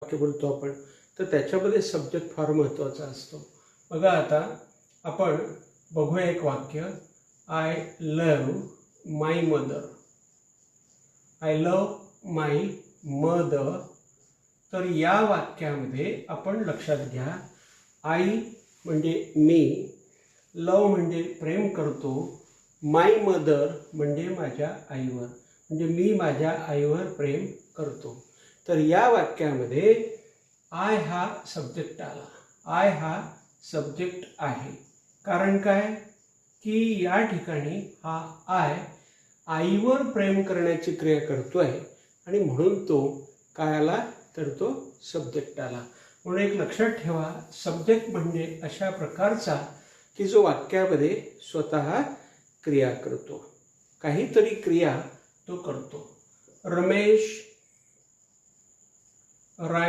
वाक्य बोलतो आपण, तर त्याच्यामध्ये सब्जेक्ट फार महत्त्वाचा असतो. बघा आता आपण बघूया एक वाक्य, I love my mother. I love my mother. तर या वाक्यामध्ये आपण लक्षात घ्या, आई म्हणजे मी, लव म्हणजे प्रेम करतो, माय मदर म्हणजे माझ्या आईवर, म्हणजे मी माझ्या आईवर प्रेम करतो. तर या वाक्यामध्ये आय हा सब्जेक्ट आला. आय हा सब्जेक्ट आहे. कारण काय की या ठिकाणी हा आय आईवर प्रेम करण्याची क्रिया करतो आहे आणि म्हणून तो काय आला, तर तो सब्जेक्ट आला. म्हणून एक लक्षात ठेवा, सब्जेक्ट म्हणजे अशा प्रकारचा की जो वाक्यामध्ये स्वतः क्रिया करतो, काहीतरी क्रिया तो करतो. रमेश राईट